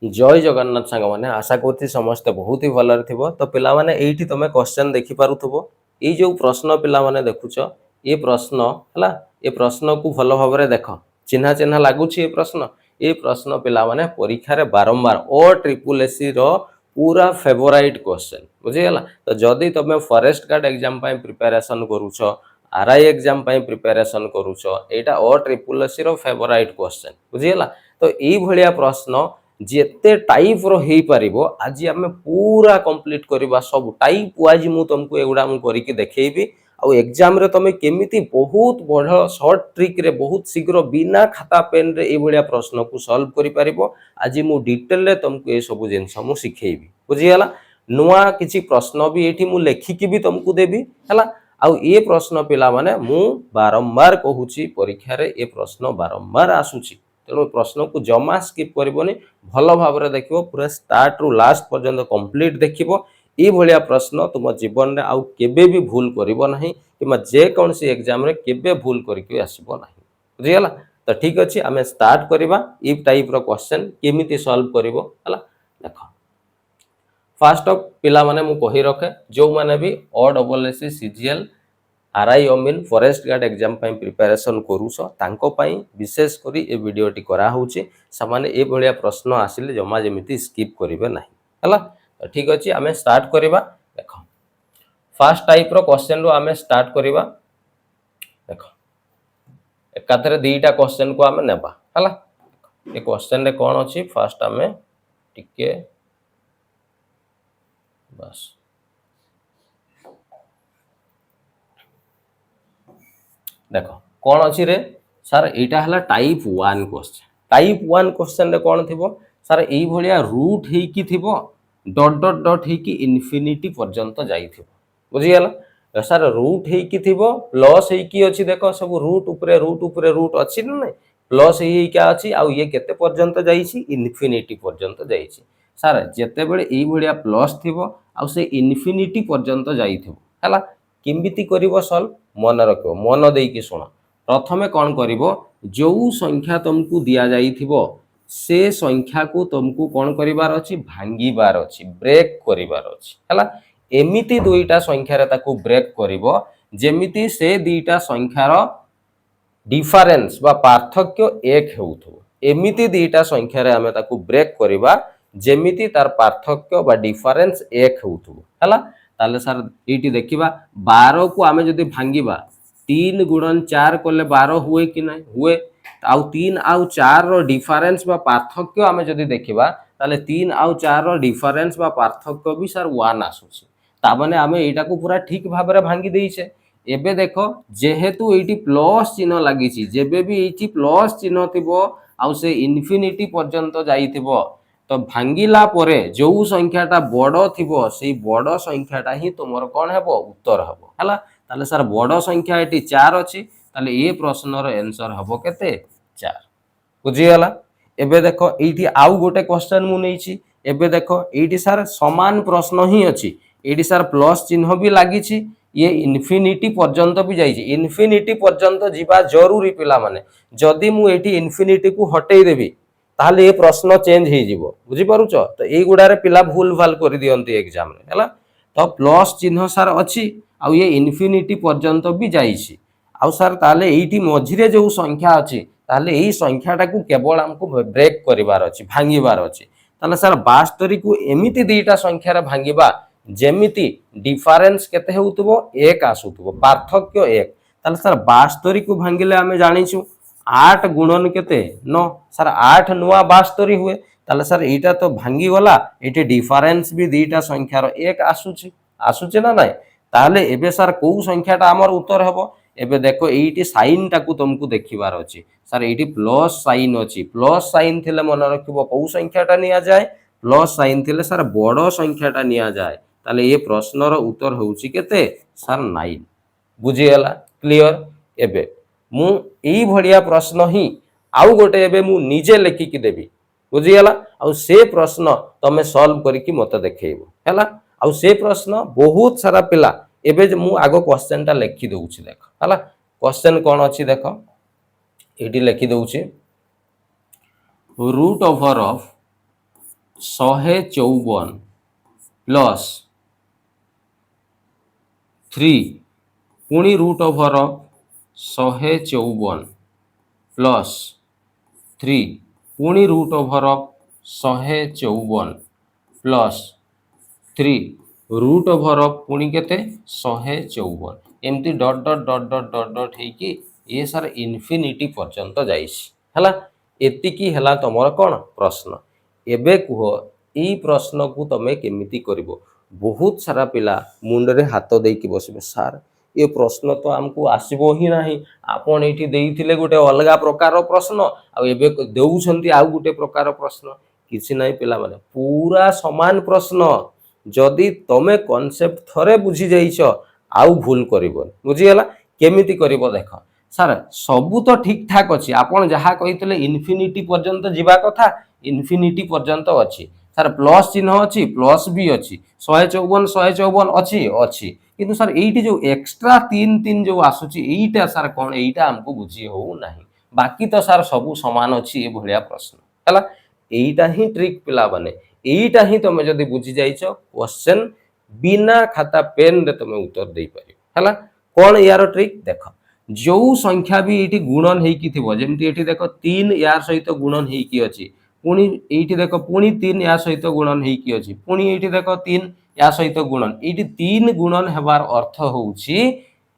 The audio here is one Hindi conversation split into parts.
जय जगन्नाथ सांग मैंने आशा करुँच समस्ते बहुत ही भलरे थिबो। तो पिला माने एइठी तमे क्वेश्चन देखि पारुथबो। ये जो प्रश्न पिला माने देखुछ ये प्रश्न हला ये प्रश्न को भल भाबरे देख चिन्हा चिन्हा लागुछ ये प्रश्न पिला माने परीक्षा रे बारंबार ओ ट्रिपल एससी रो पूरा फेवराइट क्वेश्चन बुझीगला। तो जदि तमे फॉरेस्ट गार्ड एग्जाम पय प्रिपरेशन करूछ आरआई एग्जाम पय प्रिपरेशन करूछ एटा ओ ट्रिपल एससी रो फेवराइट क्वेश्चन बुझीगला। तो एई भलिया प्रश्न जेते टाइप रो हेई परिबो आज आमे पूरा कंप्लीट करबा सब टाइप वाइज मु तुमको एगुडा मु करिकि देखैबी। आउ एग्जाम रे तमे केमिति बहुत बड़ शॉर्ट ट्रिक रे बहुत शीघ्र बिना खाता पेन रे ए भलिया प्रश्न को सॉल्व करि परिबो। आज मु डिटेल रे तुमको ए सब जिंस मु सिखैबी बुझियाला। नुआ किछि प्रश्न भी एठी मु लेखिकि भी तुमको देबी हला। आउ ए प्रश्न पिला माने मु बारंबार कहूची परीक्षा रे ए प्रश्न बारंबार आसुची तेणु प्रश्न को जमा स्किप करबोनी भल भाव देखिबो पूरा स्टार्ट रु लास्ट पर्यंत कंप्लीट देखिबो। ए भलिया प्रश्न तुम जीवन रे आउ केबे भी भूल करिवो नाही किमा जे कोनसी एग्जाम रे केबे भूल करिकि आसीबो नाही बुझिगला। तो ठीक अछि आमे स्टार्ट करिबा ई टाइप रो क्वेश्चन केमिति सॉल्व करिवो हला। देखो फर्स्ट ऑफ पिला माने मु कहि रखे जो माने भी O double S CGL RI अमीन फॉरेस्ट गार्ड एग्जाम पय प्रिपरेशन करूछ तांको पय विशेष करी ए वीडियोटी करा होउची सामाने ए भलिया प्रश्न आसिले जमा जेमिति स्किप करिवे नाही हला। तो ठीक अछि आमे स्टार्ट करिबा। देखो फर्स्ट टाइप रो क्वेश्चन रो आमे स्टार्ट करिबा। देखो एकाथरे दीटा क्वेश्चन को आमे नेबा हला। ए क्वेश्चन रे कोन अछि फर्स्ट आमे टिके बस देखो कौन अच्छी रे सर एटा हला टाइप 1 क्वेश्चन। टाइप 1 क्वेश्चन रे कौन थिबो सर एई भलिया रूट हेकी थिबो डॉट डॉट डॉट हेकी इन्फिनिटी पर्यंत जाइथिबो बुझियाला। सर रूट हेकी थिबो प्लस हेकी अछि देखो सब रूट ऊपरे रूट अछि न नै प्लस हेका अछि आउ ये केते पर्यंत जाइछि इन्फिनिटी पर्यंत जाइछि। सर जेते बेले एई भलिया प्लस थिबो आउ से इन्फिनिटी पर्यंत जाइथिबो हला केमिति करिवो सॉल्व मन रखो मन देकी सुन। प्रथमे कौन करिवो जो संख्या तुमको दिया जाइथिबो से संख्या को तुमको कौन करिवार अछि भांगीबार अछि ब्रेक करिवार अछि हला। एमिति दुईटा संख्या रे ताको ब्रेक करिवो जेमिति से दुईटा संख्यार डिफरेंस बा पार्थक्य एक हेउथबो एमिति दुईटा संख्या रे आमे ताको ब्रेक करिवा जेमिति तार पार्थक्य बा डिफरेंस एक हेउथबो हला। ताले सर एटी देखिबा 12 को आमे जदि भांगीबा 3 गुणन 4 कले 12 हुए कि नहीं हुए आउ 3 आउ 4 रो डिफरेंस बा पार्थक्य आमे जदि देखिबा ताले 3 आउ 4 रो डिफरेंस बा पार्थक्य भी सर 1 आसुची ता माने आमे एटा को पूरा ठीक भाबरे भांगी देइछे। एबे देखो जेहेतु एटी प्लस चिन्ह लागिची जेबे भी एटी प्लस चिन्ह थिबो आउ से इन्फिनिटी पर्यंत जाइथिबो तो भांगिला परे जो संख्याटा बड़ थिबो सेई बड़ संख्याटा ही तुमर कोन हेबो उत्तर हेबो हला। ताले सर बड़ संख्या एटी 4 अछि ताले ए प्रश्न रो आंसर हेबो केते 4 बुझियला। एबे देखो एटी आउ गोटे क्वेश्चन मु नैछि एबे देखो एटी सर समान प्रश्न ही अछि एटी सर प्लस चिन्ह भी लागिछि ये इन्फिनिटी पर्यंत भी जाइछि इन्फिनिटी पर्यंत जीवा जरूरी पिला माने जदि मु एटी इन्फिनिटी को हटेई देबी ताहले ए प्रश्न चेंज हे जिवो बुझी पारुछ। तो एई गुडारे पिला भूल भाल करि दियंती एग्जाम रे हला। तो प्लस चिन्ह सर अछि आउ ये इन्फिनिटी पर्यंत भी जाइछि आउ सर ताहले एइठी मझिरे जो संख्या अछि ताहले एई संख्याटा को केवल हमको ब्रेक करिवार अछि भांगीबार अछि ताहले सर 72 को एमिति दुईटा संख्या रे भांगीबा जेमिति डिफरेंस केते हेउतबो 1 आसुतबो पार्थक्य 1 ताहले सर 72 को भांगिले आमे जानिछु 8 गुणन केते 9 सर 8 नुआ 72 हुए ताले सर एटा तो भांगी गला एटे डिफरेंस भी दुईटा संख्यार 1 आसुची ना नाही ताले एबे सर को संख्याटा हमर उत्तर हेबो एबे देखो एइटी साइन टाकू तुमको देखिबार अछि सर एइटी प्लस साइन अछि प्लस साइन थिले मन रखिबो को संख्याटा निया जाय प्लस साइन थिले सर बड़ संख्याटा निया जाय ताले ए प्रश्नर उत्तर होउची केते सर 9 बुझियला क्लियर। एबे मु एई भड़िया प्रश्न ही आउ गोटे एबे मु निजे लेखि कि देबी बुझियला आउ से प्रश्न तमे सॉल्व करिकि मते देखैबो हैला। आउ से प्रश्न बहुत सारा पिला एबे जे मु आगो क्वेश्चन टा लेखि दउछि देख हैला। क्वेश्चन कोन अछि देखो एटी लेखि दउछि रूट ओवर ऑफ 154 प्लस 3 पुणी रूट ओवर 154 प्लस 3 पुणी root over 154 plus 3 root over पुणी केते 154 एमती डट डट डट डट डट डट हेकी ये सार इनफिनिटी पर्यंत जाइछि हला एतिकी हला तमर कोन प्रश्न एबे कुह एई प्रश्न को तमे केमिति करिवो बहुत सारा पिला मुंडरे हाथ देकी बसिबे सार ये प्रश्न तो हमको आसीबो ही नाही आपण एठी देइथिले गोटे अलगा प्रकार प्रश्न आ एबे देउछंती आ गोटे प्रकार प्रश्न किछि नाही पिला माने पूरा समान प्रश्न जदि तमे कॉन्सेप्ट थरे बुझी जाइछ आउ भूल करिवो बुझिगला केमिति करिवो देख सार सबू तो ठीक ठाक अच्छी आपण जहाँ कही इनफिनिटी पर्यंत जीवा कथा इनफिनिटी पर्यंत अच्छी सार प्लस चिन्ह अच्छी प्लस भी अच्छी 154 अच्छी अच्छी किंतु सार एठी जो एक्स्ट्रा 3 जो आसुची एटा सार कोन एटा हमको बुझी हो नाही बाकी तो सार सबू समान अच्छी ए भलिया प्रश्न हला एटा ही ट्रिक पिला बने एटा ही तमे जदी बुझी जाइछो क्वेश्चन बिना खाता पेन रे तमे उत्तर दे पारियो हला कोन यार ट्रिक देखो जो संख्या भी ये गुणन हो जमी ये देख 3 यार सहित गुणन होती पुणी ये देख पुणी 3 या सहित गुणन होती पुणी ये देख 3 या सहित गुणन ये 3 गुणन होबार अर्थ होउछि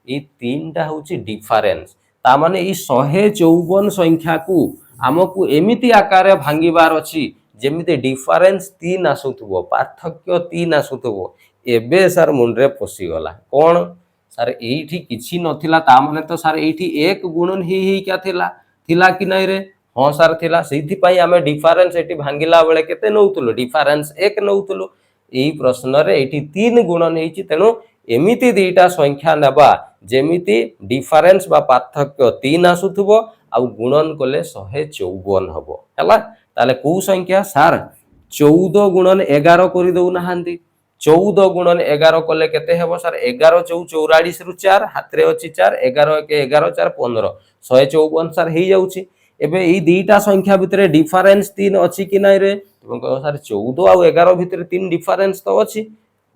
ये 3टा होउछि डिफरेंस ता माने ई 154 संख्या को आमको एमिति आकार भांगिबार अछि जेमिति डिफरेंस 3 आसुथबो पार्थक्य 3 आसुथबो एबे सर मुंडरे पसी गला कोन सार एठी किछि नथिला ता माने तो सार एठी एक गुणन ही क्या थिला कि नै रे हां सार थिला सेहि पई हमें डिफरेंस एठी भांगिला बेले केते नउतलो डिफरेंस एक नउतलो एही प्रश्न रे एठी 3 गुणन हेछि तेनु एमिति दुईटा संख्या नेबा जेमिति डिफरेंस बा पार्थक्य 3 आसुथबो आ गुणन कले 154 हबो हला ताले को संख्या सार 14 गुणन 11 करि दउ नहांती 14 गुणन 11 कले केते हेबो सर 11 चौ 44 रु 4 हातरे अछि 4 11 के 11 4 15 154 सर हेई जाउची एबे ई दुईटा संख्या भितरे डिफरेंस 3 अछि कि नै रे तुम कहो सर 14 आ 11 भितरे 3 डिफरेंस तो अछि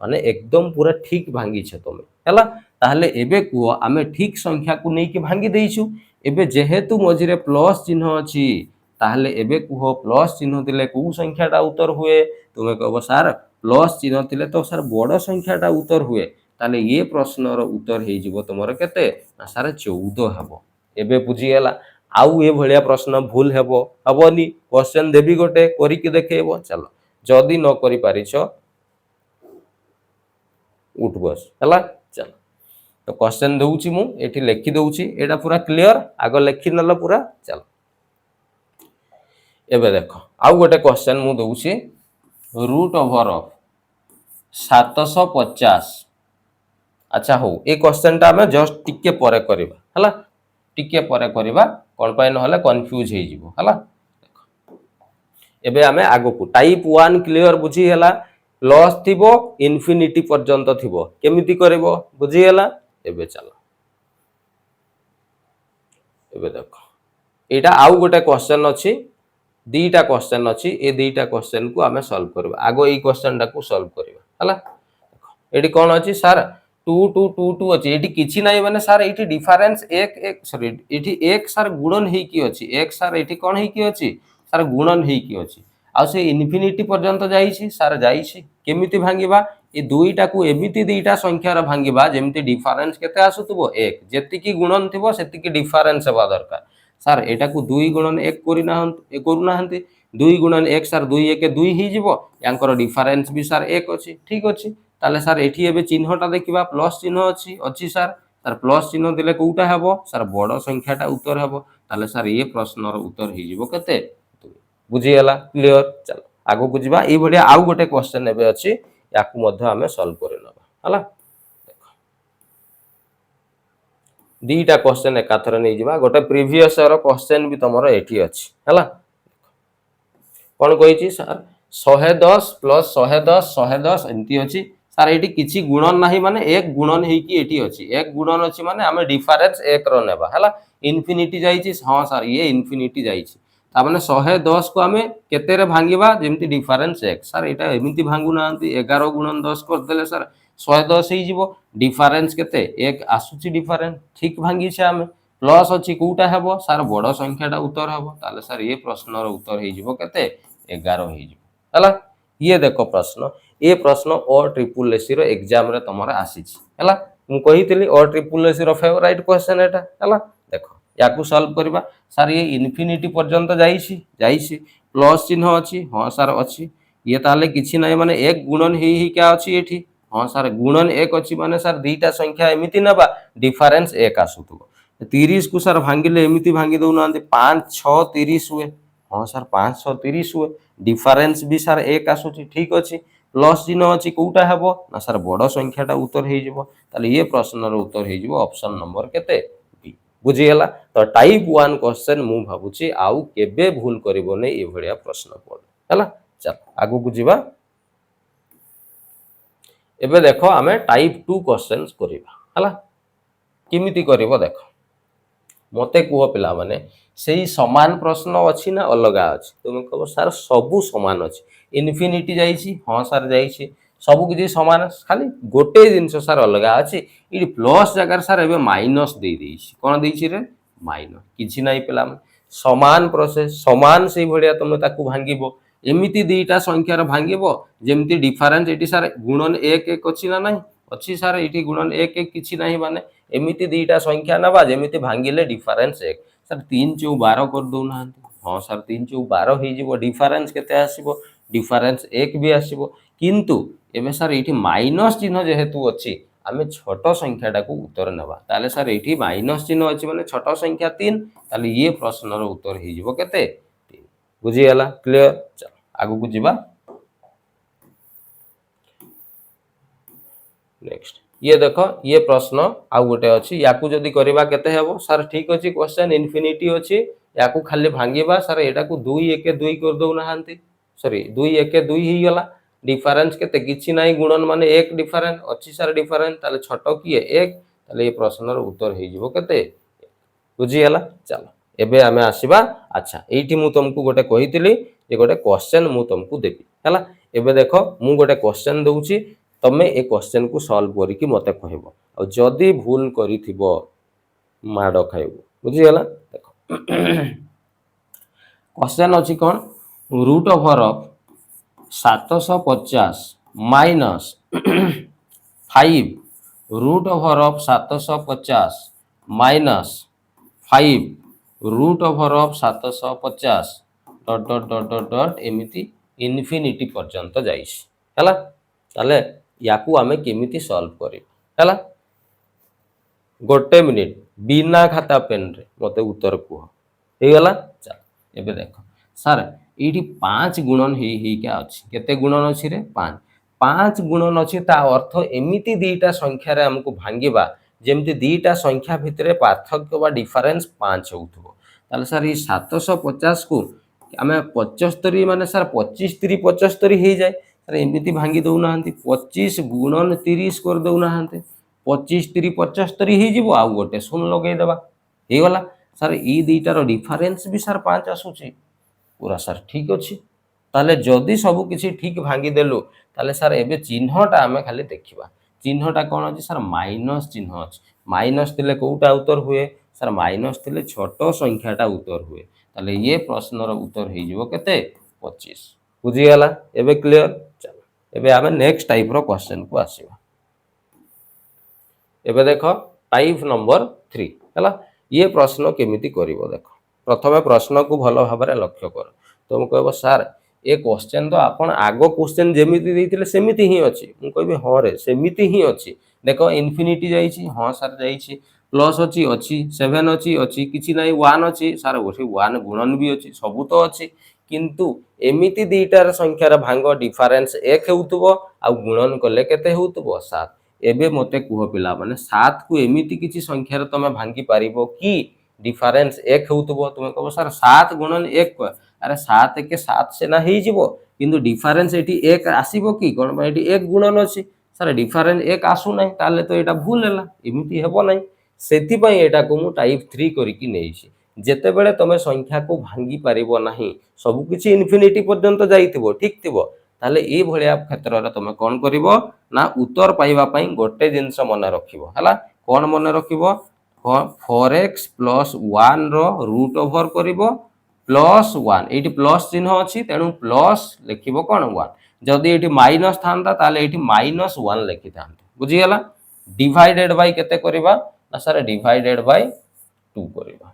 माने एकदम पूरा ठीक भांगी छ तमे हला ताहले एबे को आमे ठीक संख्या को नै कि भांगी देइछु एबे जेहेतु मझिरे प्लस चिन्ह अछि ताहले एबे को प्लस चिन्ह दिले को संख्याटा उत्तर हुए तुमे कहबो सर प्लस चिन्ह थिले तो सर बड़ संख्याटा उत्तर हुए ताले ये प्रश्नर उत्तर हे जिवो तमर केते ना सर 14 हेबो एबे बुझी गेला आउ ए भलिया प्रश्न भूल हेबो हबनी क्वेश्चन देबी गोटे करी के देखेबो चलो जदी न करि पारिछो उठ बस हला चलो तो क्वेश्चन दउची मु एठी लिखि दउची एटा पूरा क्लियर आगो लिखि नल पूरा चलो एबे देखो आउ गोटे क्वेश्चन मु दउची रूट ओवर ऑफ 750 अच्छा हो ए क्वेश्चन टा हमें जस्ट टिके परे करबा हला टिके परे करबा कोन पाइ न हले कंफ्यूज हे जिवो हला एबे हमें आगो को टाइप 1 क्लियर बुझी हला प्लस थिबो इनफिनिटी पर्यंत थिबो केमिति करबो बुझी हला एबे चलो एबे देखो एटा आउ गोटे क्वेश्चन अछि दीटा क्वेश्चन अछि ए दीटा क्वेश्चन को हमें सॉल्व करबा आगो ई क्वेश्चन टा को सॉल्व करबा हला एडी कोन अछि सर 2 2 2 2 अछि एडी किछि नाही माने सर एठी डिफरेंस 1 1 सॉरी एठी 1 सर गुणन हे की अछि 1 सर एठी कोन हे की अछि सर गुणन हे की अछि आ से इनफिनिटी पर्यंत जाई छी सर जाई छी केमिति भांगिबा ए दुईटा को एमिति दुईटा संख्या रा भांगिबा जेमिति डिफरेंस केते आसुतबो 1 जेति की गुणन थिबो सेति की डिफरेंस हेबा दरकार सर एटा को 2 गुणन 1 करू नाहंती 2 गुणन 1 सर 2 1 2 ही जिवो यांकर डिफरेंस भी सर 1 अछि ठीक अछि ताले सर एठी एबे चिन्हटा देखिबा प्लस चिन्ह अछि सर सर प्लस चिन्ह दिले कोउटा हेबो सर बड़ संख्याटा उत्तर हेबो ताले सर ये प्रश्नर उत्तर ही जिवो केते बुझी गेला क्लियर चलो आगो बुझिबा ए भलिया आउ गोटे क्वेश्चन एबे अछि याकू मध्ये हमें सॉल्व करे नबा हला देखो दीटा क्वेश्चन एकाथरे नै जिबा गोटे प्रीवियस रो क्वेश्चन भी तमरो एठी अछि हला कोन कहि छी सर 110 प्लस 110 110 एंती अछि सर एठी किछि गुणन नाही माने एक गुणन हे की एठी अछि एक गुणन अछि माने हमें डिफरेंस एक रो नेबा हला इनफिनिटी जाई छी हां सर ये इनफिनिटी जाई छी तामाने 110 को आमे केते रे भांगिबा जेमति डिफरेंस 1 सर एटा एमिति भांगु नांती 11 गुणन 10 कर देले सर 110 ही जीवो डिफरेंस केते 1 आसुची डिफरेंस ठीक भांगी छे आमे प्लस अछि कोउटा हेबो सर बड़ संख्याटा उत्तर हेबो ताले सर ये प्रश्नर उत्तर हे जीवो केते 11 हे जीवो हला ये देखो प्रश्न ए प्रश्न ओ ट्रिपल एसी रो एग्जाम रे तमरा आसी छी हला मु कहितली ओ ट्रिपल एसी रो फेवरेट क्वेश्चन एटा हला देखो याकू सॉल्व करबा सर ये इन्फिनिटी पर्यंत जाईसी प्लस चिन्ह अछि हां सर अछि ये ताले किछि नै माने एक गुणन ही क्या अछि एठी हां सर गुणन एक अछि माने सर दुईटा संख्या एमिति नबा डिफरेंस एक आसुतबो 30 को सर भांगिले एमिति भांगी दउ नांती 5 6 30 हुए हां सर 5 6 30 हुए डिफरेंस भी सर एक आसुची ठीक अछि प्लस चिन्ह अछि कोउटा हेबो ना सर बड़ संख्याटा उत्तर हे जिवो ताले ये प्रश्नर उत्तर हे जिवो ऑप्शन नंबर केते बी बुझियला तो टाइप 1 क्वेश्चन मु भाबुची आउ केबे भूल करिवो नै ए भलिया प्रश्न पड़ हला चल आगु को जिबा एबे देखो आमे टाइप 2 क्वेश्चंस करिबा हला किमिति करिवो देखो मते कुह पिला माने सेही समान प्रश्न अछि ना अलगा अछि तुम कहबो सर सबु समान अछि इन्फिनिटी जाईछि हां सर जाईछि सबु किछि समान खाली गोटे जिंस सर अलगा अछि इडी प्लस जगह सर एबे माइनस दे देछि कोन देछि रे माइनस किछि नाही पिला समान प्रोसेस समान सेही भलिया तुम ताकू भांगिबो एमिति दुईटा संख्यार भांगिबो जेमिति डिफरेंस एटी सर गुणन 1 1 अछि ना नाही अछि सर एटी गुणन 1 1 किछि नाही माने एमिति दुईटा संख्या नबा जेमिति भांगिले डिफरेंस 1 सर 3 चौ 12 कर दउ ना हां सर 3 चौ 12 हे जिवो डिफरेंस केते आसीबो डिफरेंस 1 भी आसीबो किंतु एबे सर एठी माइनस चिन्ह जेहेतु अछि आमे छोट संख्याटा को उत्तर नबा ताले सर एठी माइनस चिन्ह अछि माने छोट संख्या 3 ताले ये प्रश्नर उत्तर हे जिवो केते 3 बुझियला क्लियर चल आगु को जिबा नेक्स्ट ये देखो ये प्रश्न आउ गोटे अछि याकू जदी करबा केते हेबो सर ठीक अछि क्वेश्चन इन्फिनिटी अछि याकू खाली भांगीबा सर एटा को 2 1 2 कर दउ नाहंती सॉरी 2 1 2 ही गला डिफरेंस केते किछि नाही गुणन माने 1 डिफरेंस अछि सर डिफरेंस ताले छोटो की 1 ताले ये प्रश्नर उत्तर हे जिवो केते बुझियला चलो एबे आमे आसीबा अच्छा एठी मु तुमको गोटे कहितली जे गोटे क्वेश्चन मु तुमको देबी हला एबे देखो मु गोटे क्वेश्चन दउची तमे ए क्वेश्चन को सॉल्व करी कि मते कहबो और जदी भूल करिथिबो माडो खाइबो बुझियला देखो क्वेश्चन अछि कोन root over of 750 minus 5 root over of 750 minus 5 root over of 750 dot dot dot dot dot एमिति इन्फिनिटी पर्यंत जाइछि हला ताले याकू आमे केमिति सॉल्व करिबा हला गोटे मिनिट बिना खाता पेन रे मते उत्तर कुह हे गला चल एबे देखो सर एठी 5 गुणन हे क्या अछि केते गुणन अछि रे 5 5 गुणन अछि ता अर्थ एमिति दुईटा संख्या रे हमको भांगीबा जेमति दुईटा संख्या भितरे पार्थक्य बा डिफरेंस 5 होउथबो ताले सर ई 750 को आमे 75 माने सर 25 3 75 हे जाय सर एमिति भांगी दउ नाहंती 25 गुणन 30 कर दउ नाहंती 25 3 75 हे जिवो आ गोटे सुन लगै देबा हे गला सर ई दुईटार डिफरेंस भी सर 5 आसुची पूरा सर ठीक अछि ताले जदी सब किछि ठीक भांगी देलु ताले सर एबे चिन्हटा आमे खाली देखिबा चिन्हटा कोन अछि सर माइनस चिन्ह अछि माइनस तिले कोउटा उत्तर हुए सर माइनस तिले छोटो संख्याटा उत्तर हुए ताले ये प्रश्नर उत्तर हे जिवो केते 25 बुझी गला एबे क्लियर चलो एबे आमे नेक्स्ट टाइप रो क्वेश्चन को आसीबा एबे देखो टाइप नंबर 3 हला ये प्रश्न केमिति करिवो देखो प्रथमे प्रश्न को भलो भाबरे लक्ष्य कर तुम कहबो सर ए क्वेश्चन तो आपण आगो क्वेश्चन जेमिति देथिले सेमिति ही अछि मु कहबी हां रे सेमिति ही अछि देखो इन्फिनिटी जाईछि हां सर जाईछि प्लस अछि 7 अछि किछि नाही 1 अछि सर ओठी 1 गुणन भी अछि सबु तो अछि किंतु एमिति दुईटार संख्यार भांग डिफरेंस 1 हेउतबो आ गुणन कले केते हेउतबो 7 एबे मते कुह पिला माने 7 को एमिति किछि संख्यार तमे भांगी पारिबो कि डिफरेंस 1 हेउतबो तुमे कहबो सर 7 गुणन 1 अरे 7 के 7 से ना हे जिवो किंतु डिफरेंस एठी 1 आसीबो कि कोन एठी 1 गुणन अछि सर डिफरेंस 1 आसु नै ताले तो एटा भूल हैला एमिति हेबो नै सेति पई एटा को मु टाइप 3 करी कि नेइछि ଯେତେବେଳେ ତମେ ସଂଖ୍ୟାକୁ ଭାଙ୍ଗି ପାରିବ ନାହିଁ ସବୁ କିଛି ଇନଫିନିଟି ପର୍ଯ୍ୟନ୍ତ ଯାଇଥିବ ଠିକ ଥିବ ତାହେଲେ ଏଇ ଭଳିଆ କ୍ଷେତ୍ରରେ ତମେ କଣ କରିବ ନା ଉତ୍ତର ପାଇବା ପାଇଁ ଗୋଟେ ଜିନିଷ ମନେ ରଖିବ ହେଲା କଣ ମନେ ରଖିବ 4x ପ୍ଲସ୍ 1 ର ରୁଟ୍ ଓଭର କରିବ ପ୍ଲସ୍ 1 ଏଇଠି ପ୍ଲସ୍ ଚିହ୍ନ ଅଛି ତେଣୁ ପ୍ଲସ୍ ଲେଖିବ କଣ 1 ଯଦି ଏଇଠି ମାଇନସ୍ ଥାନ୍ତା ତାହେଲେ ଏଇଠି -1 ଲେଖିଥାନ୍ତେ ବୁଝିଗଲା डिवाइडेड बाय केते करिबा ना सर डिवाइडेड बाय 2 करिबा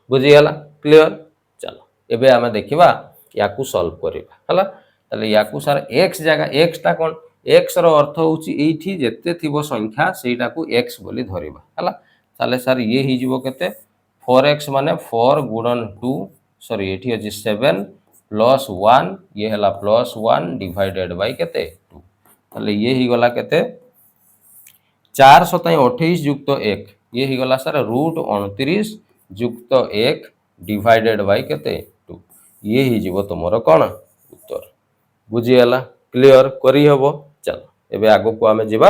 बुझिगला क्लियर चलो एबे आमे देखिबा याकू सॉल्व करिबा हला तले याकू सर x जगह x ता कोन x रो अर्थ होची एठी जेते थिबो संख्या सेटा को x बोली धरिबा हला तले सर ये ही जीवो केते 4x माने 4 गुणन 2 सॉरी एठी अछि 7 प्लस 1 ये हला प्लस 1 डिवाइडेड बाय केते 2 तले ये ही गला केते 4 सताई 28 युक्त 1 ये ही गला सर रूट 29 युक्त 1 डिवाइडेड बाय केते 2 ये ही जीवो तुमरो कोन उत्तर बुझियला क्लियर करी हबो चलो एबे आगो को आमे जिबा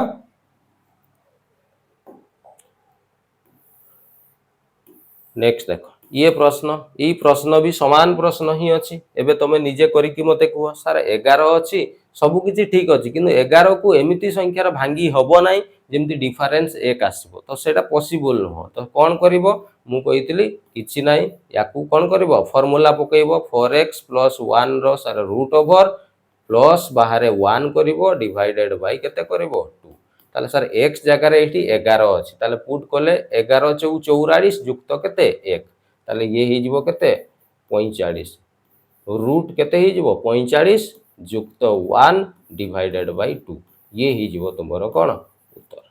नेक्स्ट देखो ये प्रश्न भी समान प्रश्न ही अच्छी एबे तुम निजे करिकी मते कुह सर 11 अच्छी सब किछि ठीक अच्छी किंतु 11 को एमिति संख्यार भांगी हबो नाही जेमति डिफरेंस 1 आसीबो तो सेटा पॉसिबल न तो कोन करिवो मु कहितली किछि नाही याकू कोन करिवो फार्मूला पकेइबो 4x + 1 रो सर रूट ओवर प्लस बाहर 1 करिवो डिवाइडेड बाय केते करिवो 2 ताले सर x जगह रे एठी 11 अछि ताले पुट कोले 11 * 44 युक्त केते 1 ताले ये ही जीवो केते 45 रूट केते ही जीवो 45 युक्त 1 डिवाइडेड बाय 2 ये ही जीवो तुमरो कोन उत्तर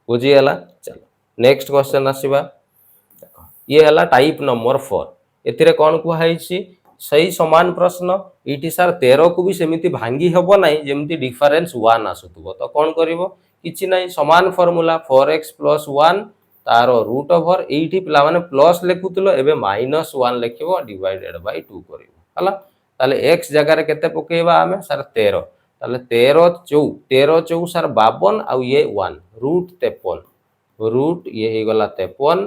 बुझियला चलो नेक्स्ट क्वेश्चन आसीबा देखो ये हला टाइप नंबर 4 एथिरे कोन कुहाई छी सही समान प्रश्न इटी सर 13 को भी सेमिति भांगी हबो नाही जेमति डिफरेंस 1 आसुतबो तो कोन करिवो किछि नाही समान फार्मूला 4x + 1 तारो रूट ओवर एठी पिला माने प्लस लेखुतलो एबे -1 लेखिबो डिवाइडेड बाय 2 करिवो हला ताले x जगह रे केते पकेइबा हमें सर 13 ताले 13 चौ सर 52 आ ये 1 रूट 53 रूट ये ही गला 53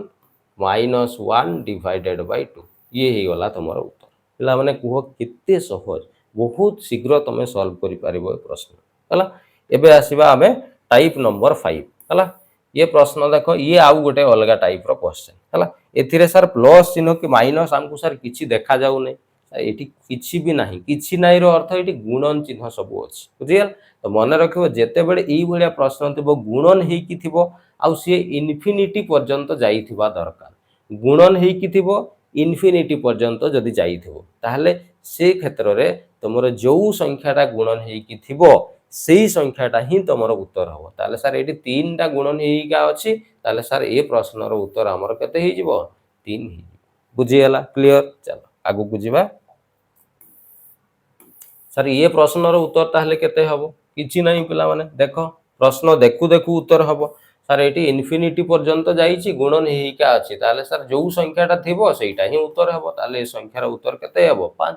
-1 डिवाइडेड बाय 2 ये ही गला तमरो उत्तर पिला माने कुहो किते सहज बहुत शीघ्र तमे सॉल्व करि पारिबो प्रश्न हला एबे आसीबा हमें टाइप नंबर 5 हला ये प्रश्न देखो ये आउ गोटे अलग टाइप रो क्वेश्चन हला एथिरे सर प्लस चिन्ह कि माइनस हमकु सर किछि देखा जाउ नै एठी किछि नाही रो अर्थ एठी गुणन चिन्ह सब अछि बुझियल तो मन रखिबो जेते बेले एई भलिया प्रश्न थिबो गुणन हेई कि थिबो आउ से इन्फिनिटी पर्यंत जाईथिबा दरकार गुणन हेई कि थिबो इन्फिनिटी पर्यंत जदि जाईथिबो ताहले से क्षेत्र रे तमरो जो संख्याटा गुणन हेई कि थिबो सेही संख्याटा ही तमरो उत्तर हो ताले सर एठी 3 टा गुणन हेइका अछि ताले सर ए प्रश्न रो उत्तर हमर केते हेइ जिवो 3 हेइ बुझियला क्लियर चलो आगु बुझिबा सर ये प्रश्न रो उत्तर ताहले केते हबो किछि नाही पिला माने देखो प्रश्न देखु देखु उत्तर हबो सर एठी इन्फिनिटी पर्यंत जाईछि गुणन हेइका अछि ताले सर जो संख्याटा थिबो सेटा ही उत्तर हबो ताले ए संख्यार उत्तर केते हबो 5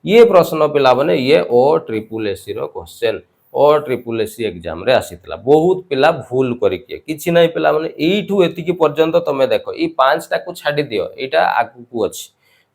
ये प्रश्न पिला माने ये ओ ट्रिपल एसी रो क्वेश्चन ओ ट्रिपल एसी एग्जाम रे आसीतला बहुत पिला भूल करिके किछि नाही पिला माने एठू एतिकी पर्यंत तमे देखो ई 5 टा को छाडी दियो एटा आगु को अछि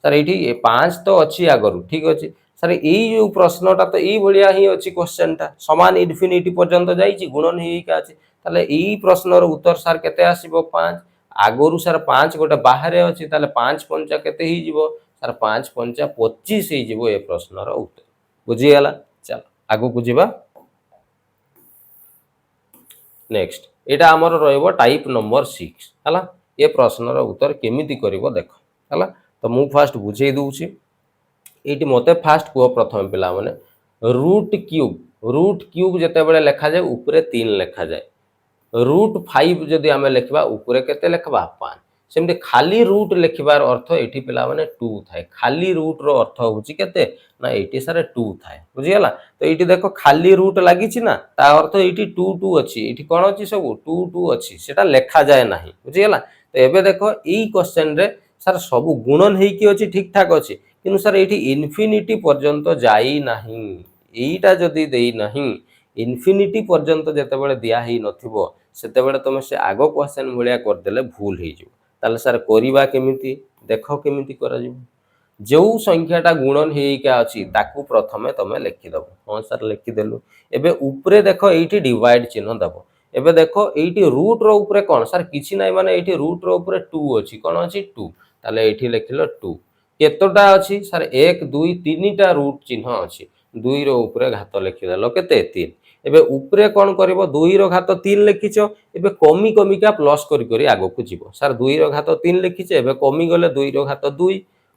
सर एठी 5 तो अछि आगरु ठीक अछि सर एई जो प्रश्नटा तो एई भलिया ही अछि क्वेश्चन टा समान इन्फिनिटी पर्यंत जाईछि गुणन हेइका अछि ताले एई प्रश्न रो उत्तर सर केते आसीबो 5 आगरु सर 5 गोटे बाहरे अछि ताले 5 पंचा केते ही जिवो सर 5 पंचा 25 ही जिवो ए प्रश्न रो उत्तर बुझियला चलो आगु को जिबा नेक्स्ट एटा हमर रहइबो टाइप नंबर 6 हला ए प्रश्न रो उत्तर केमिति करिवो देखो हला तो मु फास्ट बुझेई दूची एटी मते फास्ट को प्रथम पिला माने रूट क्यूब जते बेले लिखा जाय ऊपरे 3 लिखा जाय रूट 5 जदि हमें लिखबा ऊपरे केते लिखबा 5 सेमते खाली रूट लिखबार अर्थ एठी पिला माने 2 थाए खाली रूट रो अर्थ होची केते ना एठी सारे 2 थाए बुझियला तो एठी देखो खाली रूट लागि छि ना ता अर्थ एठी 2 2 अछि एठी कोन अछि सब 2 2 अछि सेटा लिखा जाय नाही बुझियला तो एबे देखो ई क्वेश्चन रे सर सब गुणन हेई कि अछि ठीक ठाक अछि किनु सर एठी इन्फिनिटी पर्यंत जाई नाही एईटा जदि देई नाही इन्फिनिटी पर्यंत जते बेले दिया हेई नथिबो सेते बेले तुम से आगो क्वेश्चन भलिया कर देले भूल हेई जो ताले सर करिबा केमिति देख केमिति करा जिवो जो संख्याटा गुणन हेइका अछि ताकू प्रथमे तमे लिखिदब हाँ सर लिखिदेलु एबे उपरे देख एइठी डिवाइड चिन्ह दब एबे देख एइठी रूट रो उपरे कोन सर किछि नै माने एइठी रूट रो उपरे 2 अछि कोन अछि 2 ताले एइठी लिखिलो 2 केतोटा अछि सर 1 2 3टा रूट चिन्ह अछि 2 रो उपरे घात लिखिदेलो केते 3 एबे उपरे कोन करबो 2 रो घात 3 लिखिचो एबे कमी कमिका प्लस करी करी आगो को जीवो सर 2 रो घात 3 लिखिचे एबे कमी गले 2 रो घात 2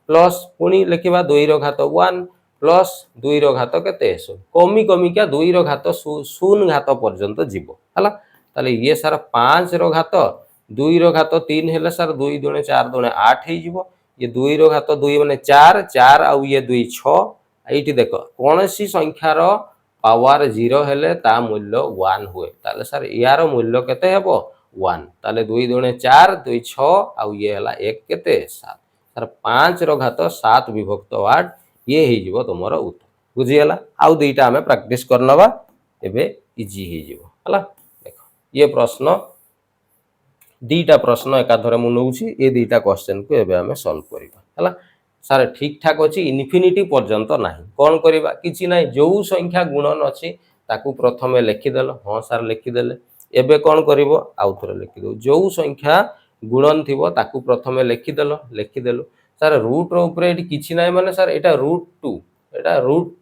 प्लस पुणी लिखिबा 2 रो घात 1 प्लस 2 रो घात केते कमी कमिका 2 रो घात शून्य घात पर्यंत जीवो हला ताले ये सर 5 रो घात 2 रो घात 3 हेले सर 2 दुणे 4 दुणे 8 हे जीवो ये 2 रो घात 2 माने 4 4 आउ ये 2 6 एइठी देखो कोनसी संख्यार पावर 0 हेले ता मूल्य 1 हुए ताले सर यार मूल्य केते हेबो 1 ताले 2 दुणे 4 2 6 आउ ये हला 1 केते 7 सर 5 रो घात 7 विभक्त 8 ये हे जीवो तमरो उत्तर बुझी हला आउ दुईटा हमें प्रैक्टिस करनबा एबे इजी हे जीवो हला देखो ये प्रश्न दीटा प्रश्न एकाधरे मु नउछि ए दीटा क्वेश्चन को एबे हमें सॉल्व करिबा हला सर ठीक ठाक अछि इन्फिनिटी पर्यंत नाही कोन करिबा किछि नाही जो संख्या गुणन अछि ताकू प्रथमे लिखि देलो हां सर लिखि देले एबे कोन करिवो आउ थरे लिखि दो जो संख्या गुणन थिबो ताकू प्रथमे लिखि देलो सर रूट रो ऊपर एटी किछि नाही माने सर एटा रूट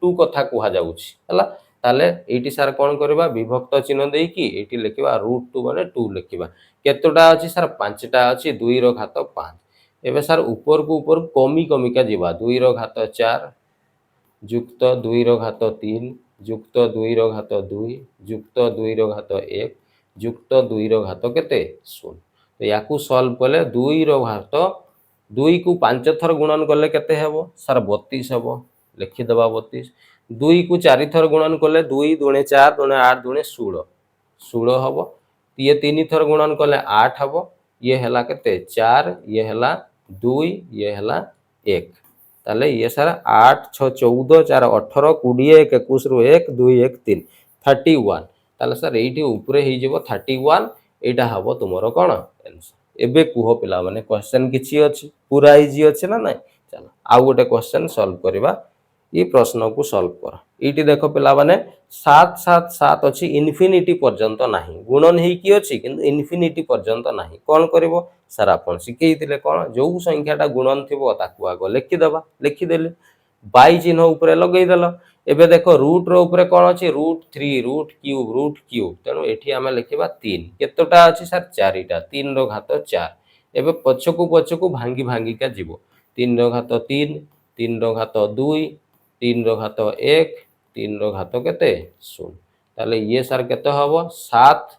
2 कथा कुहा जाउछि हला ताले एटी सर कोन करबा विभक्त चिन्ह देई कि एटी लिखिबा रूट 2 माने 2 लिखिबा केतोटा अछि सर 5टा अछि 2 रो घात 5 एबे सर ऊपर को कमी कमिका जीवा 2 रो घात 4 युक्त 2 रो घात 3 युक्त 2 रो घात 2 युक्त 2 रो घात 1 युक्त 2 रो घात केते 0 तो याकू सॉल्व कले 2 रो घात 2 को 5 थर गुणन कले केते हेबो सर 32 हेबो लिखि दबा 32 2 को 4 थर गुणन कले 2 दुणे 4 दुणे 8 दुणे 16 हेबो ये 3 थर गुणन कले 8 हेबो ये हला केते 4 ये हला 2 ये हला 1 ताले ये सर 8 6 14 4 18 20 1 21 रु 1 2 1 3 31 ताले सर एइठी ऊपरे हे जेबो 31 एटा हबो तुमरो कोन आंसर एबे कुहो पिला माने क्वेश्चन किछि अछि पूरा इजी अछि ना नाही चलो आउ गोटे क्वेश्चन सॉल्व करबा ई प्रश्न को सॉल्व कर एटी देखो पिला माने 7 7 7 अछि इन्फिनिटी पर्यंत नाही गुणन हे की अछि किंतु इन्फिनिटी पर्यंत नाही कोन करबो सर आपण सिकेई दिले कोन जो संख्याटा गुणन थिबो ताकू आगो लिखि दबा लिखि देले बाई चिन्ह ऊपर लगेई देलो एबे देखो रूट रो ऊपर कोन अछि रूट 3 रूट क्यूब तेनु एठी हमें लिखिबा 3 केतोटा अछि सर 4टा 3 रो घात 4 एबे पछकू भांगी भांगी का जीवो 3 रो घात 3 3 रो घात 2 3 रो घात 1 3 रो घात केते 0 ताले ये सर केते हबो 7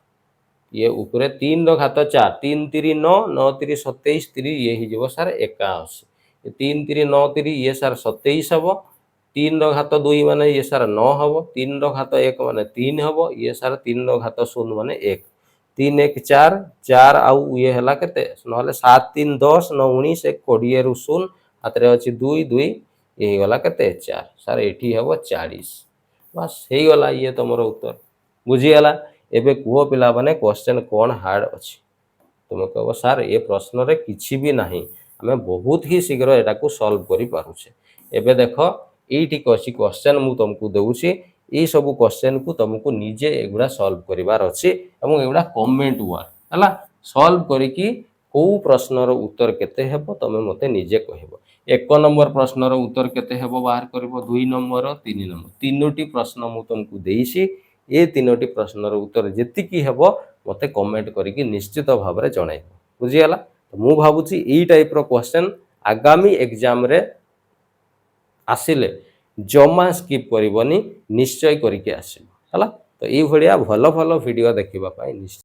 ये ऊपर 3 रो घात 4 3 3 9 9 3 27 3 ये ही जीवो सर 81 3 3 9 3 ये सर 27 हबो 3 रो घात 2 माने ये सर 9 हबो 3 रो घात 1 माने 3 हबो ये सर 3 रो घात 0 माने 1 3 1 4 4 आउ ये हला केते नहले 7 3 10 9 19 1 20 रु 0 हातरे अछि 2 2 ये गला केते 4 सर एठी हबो 40 बस हे गला ये तमरो उत्तर बुझी गला एबे कुहो पिला माने क्वेश्चन कोन हार्ड अछि तुम कहबो सर ए प्रश्न रे किछि भी नाही हमें बहुत ही शीघ्र एटा को सॉल्व करि पारुछे एबे देखो एठी कोसी क्वेश्चन मु तुमको देउछि ए सब क्वेश्चन को तुमको निजे एगुडा सॉल्व करिवार अछि एवं एगुडा कमेंट वर्क हला सॉल्व करी कि को प्रश्न रो उत्तर केते हेबो तमे मते निजे कहबो 1 नंबर प्रश्न रो उत्तर केते हेबो बाहर करबो 2 नंबर 3 नंबर तीनोटी प्रश्न मु तुमको देइछि ए तीनोटी प्रश्न रो उत्तर जेति की हेबो मते कमेंट करी कि निश्चित भाव रे जणाइबो बुझी हला तो मु भाबुछि ई टाइप रो क्वेश्चन आगामी एग्जाम रे आसिले जमा स्किप करिवनी निश्चय करिके आसिबो हला तो ई भलिया भलो भलो वीडियो देखिबा पाई निश्चय